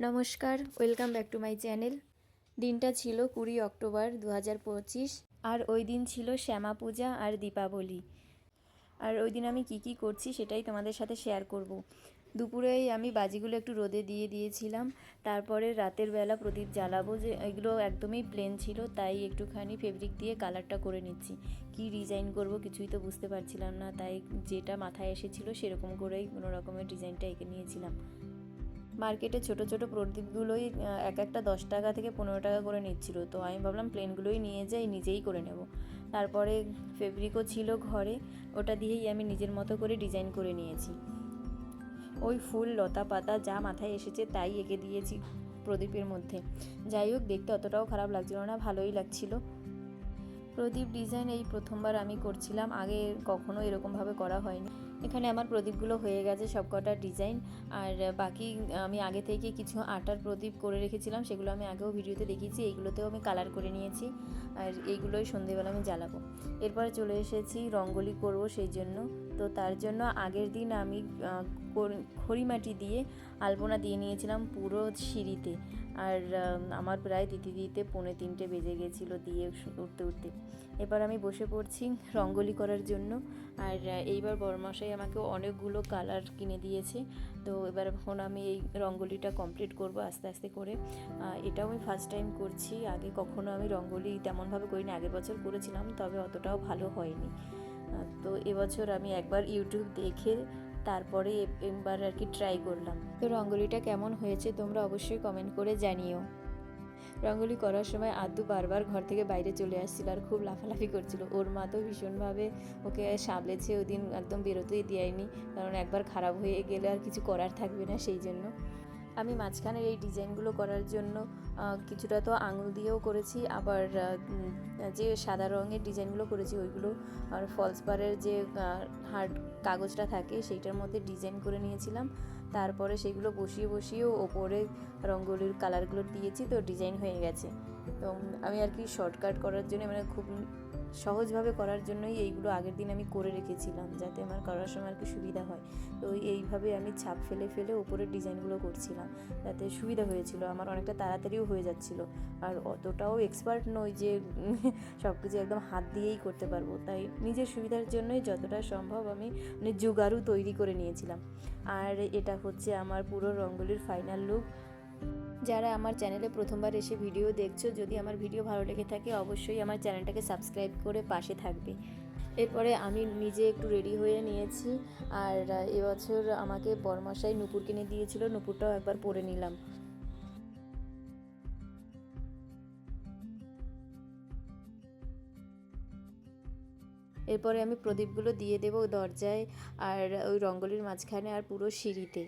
নমস্কার, welcome back to my channel. দিনটা ছিল 20 অক্টোবর 2025 আর ওই দিন ছিল শ্যামা পূজা আর দীপাবলি। আর ওই দিন আমি কি করছি সেটাই তোমাদের সাথে শেয়ার করব। দুপুরেই আমি বাজিগুলো একটু রোদে দিয়ে দিয়েছিলাম, তারপরে রাতের বেলা প্রদীপ জ্বালাবো। যে এগুলো একদমই প্লেন ছিল, তাই একটুখানি ফেব্রিক দিয়ে কালারটা করে নিচ্ছি। কি ডিজাইন করব কিছুই তো বুঝতে পারছিলাম না, তাই যেটা মাথায় এসেছিলো সেরকম করেই কোনো রকমের ডিজাইনটা এঁকে নিয়েছিলাম। মার্কেটে ছোট ছোট প্রদীপগুলোই এক একটা 10 টাকা থেকে 15 টাকা করে নিচ্ছিল, তো আমি ভাবলাম প্লেনগুলোই নিয়ে যাই, নিজেই করে নেব। তারপরে ফেব্রিকও ছিল ঘরে, ওটা দিয়েই আমি নিজের মতো করে ডিজাইন করে নিয়েছি। ওই ফুল লতা পাতা যা মাথায় এসেছে তাই এঁকে দিয়েছি প্রদীপের মধ্যে। যাই হোক, দেখতে অতটাও খারাপ লাগছিল না, ভালোই লাগছিল। প্রদীপ ডিজাইন এই প্রথমবার আমি করছিলাম, আগে কখনো এরকমভাবে করা হয়নি। এখানে আমার প্রদীপগুলো হয়ে গেছে সবকটা ডিজাইন, আর বাকি আমি আগে থেকে কিছু আটার প্রদীপ করে রেখেছিলাম, সেগুলো আমি আগেও ভিডিওতে দেখিয়েছি। এইগুলোতেও আমি কালার করে নিয়েছি, আর এইগুলোই সন্ধেবেলা আমি জ্বালাবো। এরপরে চলে এসেছি রঙ্গোলি করব, সেই জন্য। তো তার জন্য আগের দিন আমি খড়িমাটি দিয়ে আলপনা দিয়ে নিয়েছিলাম পুরো সিঁড়িতে, আর আমার প্রায় দিতে দিতে 2:45 বেজে গেছিলো দিয়ে উঠতে উঠতে। এবার আমি বসে পড়ছি রঙ্গোলি করার জন্য। আর এইবার বড়মশাই আমাকে অনেকগুলো কালার কিনে দিয়েছে, তো এবার এখন আমি এই রঙ্গোলিটা কমপ্লিট করব আস্তে আস্তে করে। এটাও আমি ফার্স্ট টাইম করছি, আগে কখনো আমি রঙ্গোলি তেমনভাবে করিনি। আগের বছর করেছিলাম, তবে অতটাও ভালো হয়নি। তো এবছর আমি একবার ইউটিউব দেখে তারপরে এবার আর কি ট্রাই করলাম। তো রঙ্গোলিটা কেমন হয়েছে তোমরা অবশ্যই কমেন্ট করে জানিও। রঙ্গোলি করার সময় আদ্দু বারবার ঘর থেকে বাইরে চলে আসছিল আর খুব লাফালাফি করছিল। ওর মা তো ভীষণভাবে ওকে সামলেছে, ওই দিন একদম বেরোতেই দেয়নি, কারণ একবার খারাপ হয়ে গেলে আর কিছু করার থাকবে না। সেই জন্য আমি মাঝখানের এই ডিজাইনগুলো করার জন্য কিছুটা তো আঙুল দিয়েও করেছি, আবার যে সাদা রঙের ডিজাইনগুলো করেছি ওইগুলো আর ফলস পারের যে হার্ড কাগজটা থাকে সেইটার মধ্যে ডিজাইন করে নিয়েছিলাম। তারপরে সেগুলো বসিয়ে বসিয়েও ওপরে রঙ্গোলির কালারগুলো দিয়েছি, তো ডিজাইন হয়ে গেছে। তো আমি আর কি শর্টকাট করার জন্য, মানে খুব সহজভাবে করার জন্যই এইগুলো আগের দিন আমি করে রেখেছিলাম, যাতে আমার করার সময় আর কি সুবিধা হয়। তো এইভাবে আমি ছাপ ফেলে ফেলে উপরের ডিজাইনগুলো করছিলাম, যাতে সুবিধা হয়েছিল আমার, অনেকটা তাড়াতাড়িও হয়ে যাচ্ছিলো। আর অতটাও এক্সপার্ট নই যে সব কিছু একদম হাত দিয়েই করতে পারবো, তাই নিজের সুবিধার জন্যই যতটা সম্ভব আমি মানে জোগাড়ু তৈরি করে নিয়েছিলাম। আর এটা হচ্ছে আমার পুরো রঙ্গোলির ফাইনাল লুক। যারা আমার চ্যানেলে প্রথমবার এসে ভিডিও দেখছো, যদি আমার ভিডিও ভালো লেগে থাকে অবশ্যই আমার চ্যানেলটাকে সাবস্ক্রাইব করে পাশে থাকবে। এরপরে আমি নিজে একটু রেডি হয়ে নিয়েছি, আর এবছর আমাকে বরমশাই নূপুর কিনে দিয়েছিল, নূপুরটাও একবার পরে নিলাম। এরপরে আমি প্রদীপগুলো দিয়ে দেবো দরজায়, আর ওই রঙ্গোলির মাঝখানে, আর পুরো সিঁড়িতে।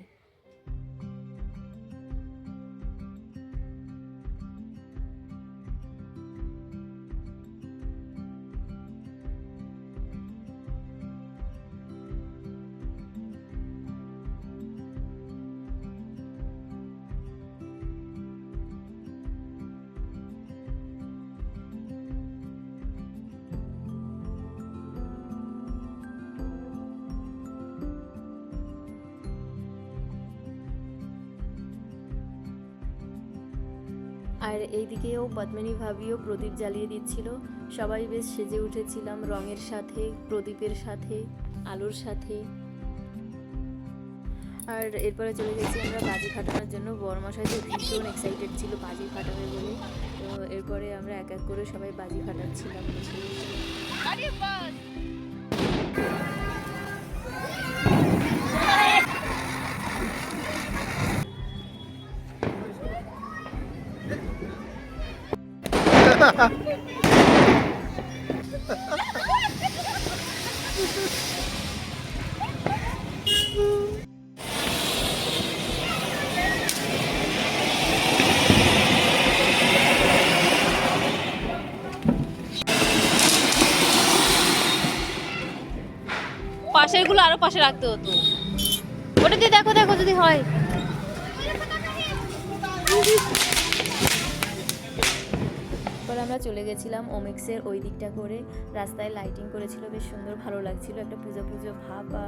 আর এইদিকেও পদ্মিনী ভাবিও প্রদীপ জ্বালিয়ে দিচ্ছিল। সবাই বেশ সেজে উঠেছিলাম রঙের সাথে, প্রদীপের সাথে, আলোর সাথে। আর এরপরে চলে গেছি আমরা বাজি ফাটানোর জন্য। বড়মশাই তো ভীষণ এক্সাইটেড ছিল বাজি ফাটাবে বলে, তো এরপরে আমরা এক এক করে সবাই বাজি ফাটাচ্ছিলাম। পাশেরগুলো আরো পাশে রাখতে হতো। ওটা দিয়ে দেখো দেখো যদি হয়। এরপর আমরা চলে গেছিলাম ওমেক্সের ওই দিকটা করে। রাস্তায় লাইটিং করেছিল, বেশ সুন্দর ভালো লাগছিল, একটা পুজো পুজো ভাব বা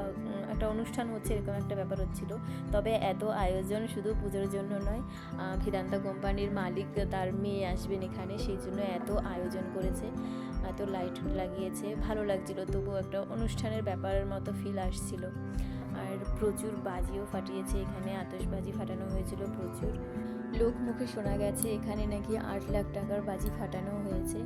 একটা একটা অনুষ্ঠান হচ্ছে এরকম একটা ব্যাপার হচ্ছিল। তবে এত আয়োজন শুধু পুজোর জন্য নয়, ভেদান্তা কোম্পানির মালিক তার মেয়ে আসবেন এখানে, সেই জন্য এত আয়োজন করেছে, এত লাইট লাগিয়েছে, ভালো লাগছিল। তবুও একটা অনুষ্ঠানের ব্যাপারের মতো ফিল আসছিল। আর প্রচুর বাজিও ফাটিয়েছে এখানে, আতশবাজি ফাটানো হয়েছিল প্রচুর। লোক মুখে শোনা গেছে এখানে নাকি 8 লাখ টাকার বাজি ফাটানো হয়েছে।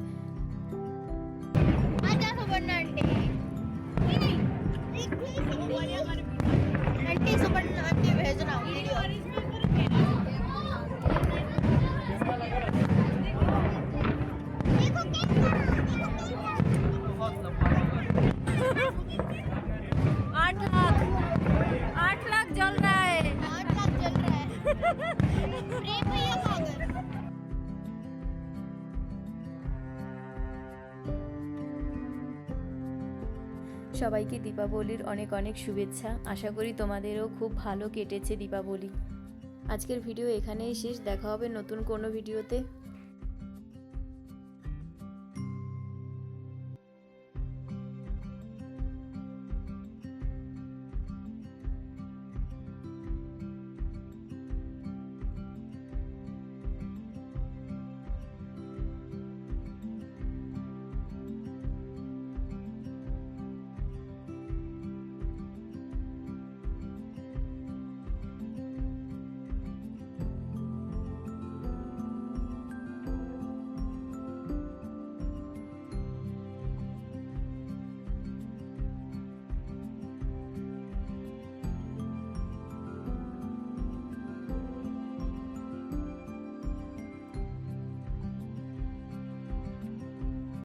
आठ लाख जल रहा है। সবাইকে দীপাবলির অনেক অনেক শুভেচ্ছা। আশা করি তোমাদেরও খুব ভালো কেটেছে দীপাবলি। আজকের ভিডিও এখানেই শেষ, দেখা হবে নতুন কোনো ভিডিওতে।